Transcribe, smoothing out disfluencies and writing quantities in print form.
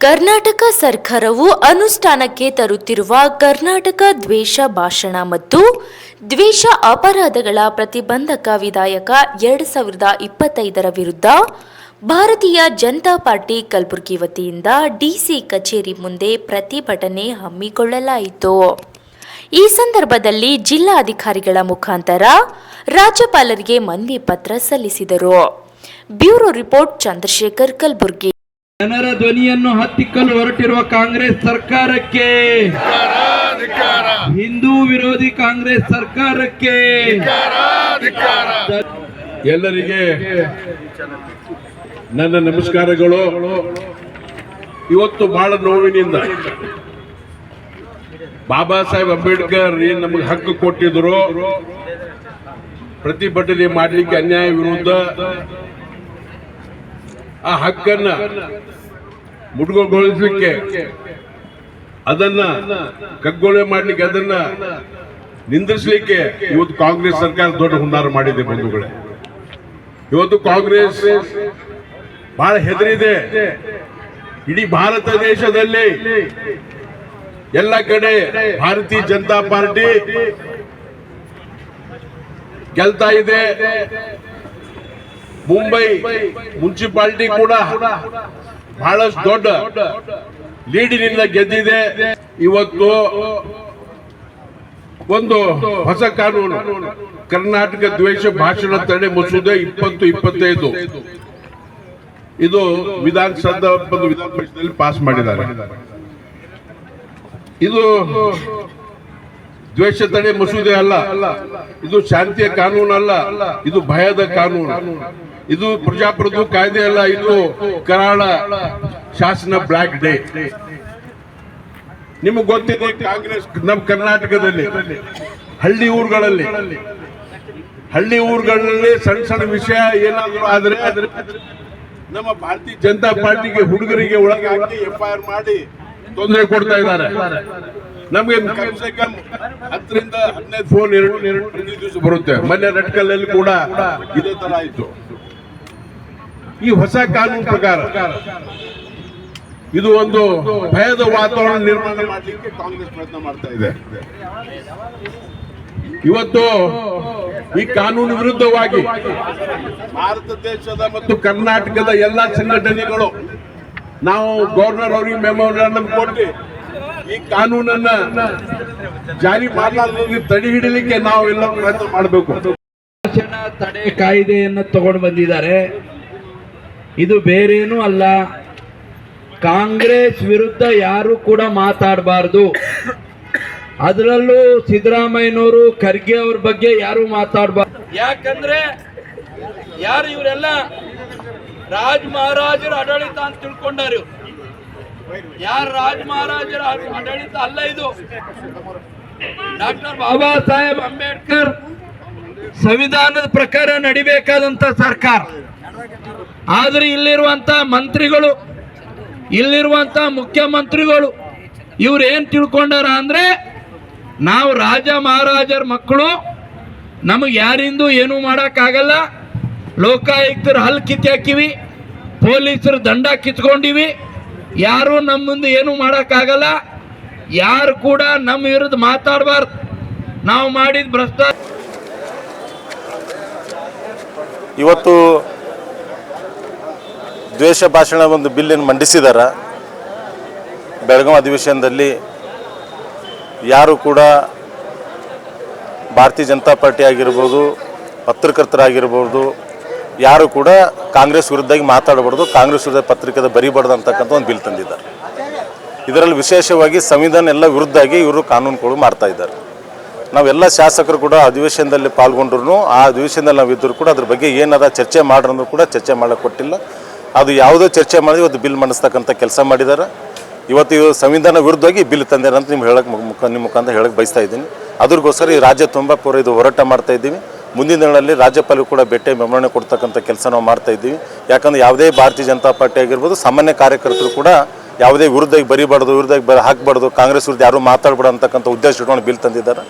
ಕರ್ನಾಟಕ ಸರ್ಕಾರವು ಅನುಷ್ಠಾನಕ್ಕೆ ತರುತ್ತಿರುವ ಕರ್ನಾಟಕ ದ್ವೇಷ ಭಾಷಣ ಮತ್ತು ದ್ವೇಷ ಅಪರಾಧಗಳ ಪ್ರತಿಬಂಧಕ ವಿಧೇಯಕ 2025 ವಿರುದ್ಧ ಭಾರತೀಯ ಜನತಾ ಪಾರ್ಟಿ ಕಲಬುರಗಿ ವತಿಯಿಂದ ಡಿಸಿ ಕಚೇರಿ ಮುಂದೆ ಪ್ರತಿಭಟನೆ ಹಮ್ಮಿಕೊಳ್ಳಲಾಯಿತು. ಈ ಸಂದರ್ಭದಲ್ಲಿ ಜಿಲ್ಲಾಧಿಕಾರಿಗಳ ಮುಖಾಂತರ ರಾಜ್ಯಪಾಲರಿಗೆ ಮನವಿ ಪತ್ರ ಸಲ್ಲಿಸಿದರು. Bureau report Chandrashekhar, Kalaburagi. ಜನರ ಧ್ವನಿಯನ್ನು ಹತ್ತಿಕ್ಕಲು ಹೊರಟಿರುವ ಕಾಂಗ್ರೆಸ್ ಸರ್ಕಾರಕ್ಕೆ, ಹಿಂದೂ ವಿರೋಧಿ ಕಾಂಗ್ರೆಸ್ ಸರ್ಕಾರಕ್ಕೆ ಎಲ್ಲರಿಗೆ ನನ್ನ ನಮಸ್ಕಾರಗಳು. ಇವತ್ತು ಬಹಳ ನೋವಿನಿಂದ ಬಾಬಾ ಸಾಹೇಬ್ ಅಂಬೇಡ್ಕರ್ ಏನ್ ನಮಗೆ ಹಕ್ಕು ಕೊಟ್ಟಿದ್ರು, ಪ್ರತಿಭಟನೆ ಮಾಡಲಿಕ್ಕೆ ಅನ್ಯಾಯ ವಿರುದ್ಧ ಆ ಹಕ್ಕನ್ನ ಮುಡುಗೊಳಿಸಲಿಕ್ಕೆ, ಅದನ್ನ ಕಗ್ಗೊಲೆ ಮಾಡ್ಲಿಕ್ಕೆ, ಅದನ್ನ ನಿಂದಿಸಲಿಕ್ಕೆ ಇವತ್ತು ಕಾಂಗ್ರೆಸ್ ಸರ್ಕಾರ ದೊಡ್ಡ ಹುನ್ನಾರ ಮಾಡಿದೆ. ಬಂಧುಗಳೇ, ಇವತ್ತು ಕಾಂಗ್ರೆಸ್ ಬಹಳ ಹೆದರಿದೆ. ಇಡೀ ಭಾರತ ದೇಶದಲ್ಲಿ ಎಲ್ಲ ಕಡೆ ಭಾರತೀಯ ಜನತಾ ಪಾರ್ಟಿ ಗೆಲ್ತಾ ಇದೆ. ಮುಂಬೈ ಮುನ್ಸಿಪಾಲಿಟಿ ಕೂಡ ಬಹಳಷ್ಟು ದೊಡ್ಡ ಲೀಡಿನಿಂದ ಗೆದ್ದಿದೆ. ಇವತ್ತು ಒಂದು ಹೊಸ ಕಾನೂನು, ಕರ್ನಾಟಕ ದ್ವೇಷ ಭಾಷಣ ತಡೆ ಮಸೂದೆ 2025 ಇದು ವಿಧಾನ ಪರಿಷತ್ನಲ್ಲಿ ಪಾಸ್ ಮಾಡಿದ್ದಾರೆ. ಇದು ದ್ವೇಷ ತಡೆ ಮಸೂದೆ ಅಲ್ಲ, ಇದು ಶಾಂತಿಯ ಕಾನೂನು ಅಲ್ಲ, ಇದು ಭಯದ ಕಾನೂನು, ಇದು ಪ್ರಜಾಪ್ರಭುತ್ವ ಕಾಯ್ದೆ ಅಲ್ಲ, ಇದು ಕರಾಳ ಶಾಸನ ಬ್ಲಾಕ್ ಡೇ. ನಿಮಗೆ ಗೊತ್ತಿದೆ, ಕಾಂಗ್ರೆಸ್ ನಮ್ಮ ಕರ್ನಾಟಕದಲ್ಲಿ ಹಳ್ಳಿ ಊರುಗಳಲ್ಲಿ ಸಣ್ಣ ಸಣ್ಣ ವಿಷಯ ಏನಾದರೂ ಆದ್ರೆ ನಮ್ಮ ಭಾರತೀಯ ಜನತಾ ಪಾರ್ಟಿಗೆ ಹುಡುಗರಿಗೆ ಒಳಗಾಗಿ FIR ಮಾಡಿ ತೊಂದರೆ ಕೊಡ್ತಾ ಇದ್ದಾರೆ. ನಮಗೆ ಕಮ್ಸೆ ಕಮ್ 10 ರಿಂದ 15 ಫೋನ್ ಎರಡು ದಿವಸ ಬರುತ್ತೆ. ಮೊನ್ನೆ ರಟ್ಕಲ್ಲಲ್ಲಿ ಕೂಡ ಇದೇ ತರ ಆಯ್ತು. ಈ ಹೊಸ ಕಾನೂನು ಪ್ರಕಾರ ಇದು ಒಂದು ಭಯದ ವಾತಾವರಣ ನಿರ್ಮಾಣ ಮಾಡಲಿಕ್ಕೆ ಕಾಂಗ್ರೆಸ್ ಪ್ರಯತ್ನ ಮಾಡ್ತಾ ಇದೆ. ಇವತ್ತು ಈ ಕಾನೂನು ವಿರುದ್ಧವಾಗಿ ಭಾರತ ದೇಶದ ಮತ್ತು ಕರ್ನಾಟಕದ ಎಲ್ಲಾ ಸಂಘಟನೆಗಳು ನಾವು ಗವರ್ನರ್ ಅವರಿಗೆ ಮೆಮೊರಾಂಡಂ ಕೊಟ್ಟು ಈ ಕಾನೂನನ್ನ ಜಾರಿ ಮಾಡಲಾರದೆ ತಡೆ ಹಿಡಿಲಿಕ್ಕೆ ನಾವು ಎಲ್ಲ ಪ್ರಯತ್ನ ಮಾಡಬೇಕು. ಭಾಷಣ ತಡೆ ಕಾಯ್ದೆಯನ್ನು ತಗೊಂಡು ಬಂದಿದ್ದಾರೆ. ಇದು ಬೇರೇನೂ ಅಲ್ಲ, ಕಾಂಗ್ರೆಸ್ ವಿರುದ್ಧ ಯಾರು ಕೂಡ ಮಾತಾಡಬಾರ್ದು. ಅದರಲ್ಲೂ ಸಿದ್ದರಾಮಯ್ಯನವರು, ಖರ್ಗೆ ಅವ್ರ ಬಗ್ಗೆ ಯಾರು ಮಾತಾಡಬಾರ್ದು. ಯಾಕಂದ್ರೆ ಯಾರು ಇವರೆಲ್ಲ ರಾಜ ಮಹಾರಾಜರ ಆಡಳಿತ ಅಂತ ತಿಳ್ಕೊಂಡಾರು. ಯಾರು ರಾಜ ಮಹಾರಾಜರ ಆಡಳಿತ ಅಲ್ಲ ಇದು. ಡಾಕ್ಟರ್ ಬಾಬಾ ಸಾಹೇಬ್ ಅಂಬೇಡ್ಕರ್ ಸಂವಿಧಾನದ ಪ್ರಕಾರ ನಡಿಬೇಕಾದಂತ ಸರ್ಕಾರ. ಆದ್ರೆ ಇಲ್ಲಿರುವಂತ ಮಂತ್ರಿಗಳು, ಇಲ್ಲಿರುವಂತ ಮುಖ್ಯಮಂತ್ರಿಗಳು ಇವ್ರು ಏನ್ ತಿಳ್ಕೊಂಡಾರ ಅಂದ್ರೆ, ನಾವು ರಾಜ ಮಹಾರಾಜರ ಮಕ್ಕಳು, ನಮಗೆ ಯಾರಿಂದು ಏನೂ ಮಾಡೋಕ್ಕಾಗಲ್ಲ, ಲೋಕಾಯುಕ್ತರ ಹಲ್ ಕಿತ್ತಾಕಿವಿ, ಪೊಲೀಸರು ದಂಡ ಕಿತ್ಕೊಂಡಿವಿ, ಯಾರು ನಮ್ಮ ಮುಂದೆ ಏನೂ ಮಾಡೋಕ್ಕಾಗಲ್ಲ, ಯಾರು ಕೂಡ ನಮ್ಮ ವಿರುದ್ಧ ಮಾತಾಡಬಾರ್ದು, ನಾವು ಮಾಡಿದ ಭ್ರಷ್ಟಾಚಾರ. ಇವತ್ತು ದ್ವೇಷ ಭಾಷಣ ಒಂದು ಬಿಲ್ಲನ್ನು ಮಂಡಿಸಿದಾರ. ಬೆಳಗಾವಿ ಅಧಿವೇಶನದಲ್ಲಿ ಯಾರು ಕೂಡ ಭಾರತೀಯ ಜನತಾ ಪಾರ್ಟಿ ಆಗಿರ್ಬೋದು, ಪತ್ರಕರ್ತರಾಗಿರ್ಬೋದು, ಯಾರು ಕೂಡ ಕಾಂಗ್ರೆಸ್ ವಿರುದ್ಧವಾಗಿ ಮಾತಾಡಬಾರ್ದು, ಕಾಂಗ್ರೆಸ್ ವಿರುದ್ಧ ಪತ್ರಿಕೆದ ಬರಿಬಾರ್ದು ಅಂತಕ್ಕಂಥ ಒಂದು ಬಿಲ್ ತಂದಿದ್ದಾರೆ. ಇದರಲ್ಲಿ ವಿಶೇಷವಾಗಿ ಸಂವಿಧಾನ ಎಲ್ಲ ವಿರುದ್ಧವಾಗಿ ಇವರು ಕಾನೂನುಗಳು ಮಾಡ್ತಾ ಇದ್ದಾರೆ. ನಾವೆಲ್ಲ ಶಾಸಕರು ಕೂಡ ಅಧಿವೇಶನದಲ್ಲಿ ಪಾಲ್ಗೊಂಡ್ರು, ಆ ಅಧಿವೇಶನದಲ್ಲಿ ನಾವು ಇದ್ದರೂ ಕೂಡ ಅದ್ರ ಬಗ್ಗೆ ಏನದ ಚರ್ಚೆ ಮಾಡ್ರಂದ್ರೂ ಕೂಡ ಚರ್ಚೆ ಮಾಡಕ್ಕೆ ಕೊಟ್ಟಿಲ್ಲ. ಅದು ಯಾವುದೋ ಚರ್ಚೆ ಮಾಡಿ ಇವತ್ತು ಬಿಲ್ ಮಂಡಿಸ್ತಕ್ಕಂಥ ಕೆಲಸ ಮಾಡಿದ್ದಾರೆ. ಇವತ್ತು ಸಂವಿಧಾನ ವಿರುದ್ಧವಾಗಿ ಬಿಲ್ ತಂದಾರೆ ಅಂತ ನಿಮ್ಮ ಮುಖಾಂತರ ಹೇಳಕ್ಕೆ ಬಯಸ್ತಾ ಇದ್ದೀನಿ. ಅದ್ರಗೋಸ್ಕರ ಈ ರಾಜ್ಯ ತುಂಬ ಇದು ಹೋರಾಟ ಮಾಡ್ತಾ ಇದ್ದೀವಿ. ಮುಂದಿನ ದಿನಗಳಲ್ಲಿ ರಾಜ್ಯಪಾಲರು ಕೂಡ ಭೇಟಿ ಮೆಮೊರಾಂಡಂ ಕೊಡ್ತಕ್ಕಂಥ ಕೆಲಸ ನಾವು ಮಾಡ್ತಾ ಇದ್ದೀವಿ. ಯಾಕಂದರೆ ಯಾವುದೇ ಭಾರತೀಯ ಜನತಾ ಪಾರ್ಟಿ ಆಗಿರ್ಬೋದು, ಸಾಮಾನ್ಯ ಕಾರ್ಯಕರ್ತರು ಕೂಡ ಯಾವುದೇ ವಿರುದ್ಧವಾಗಿ ಬರಿಬಾರ್ದು, ವಿರುದ್ಧವಾಗಿ ಹಾಕಬಾರ್ದು, ಕಾಂಗ್ರೆಸ್ ವಿರುದ್ಧ ಯಾರು ಮಾತಾಡಬಾರ್ದು ಅಂತಕ್ಕಂಥ ಉದ್ದೇಶ ಇಟ್ಕೊಂಡು ಬಿಲ್ ತಂದಿದ್ದಾರೆ.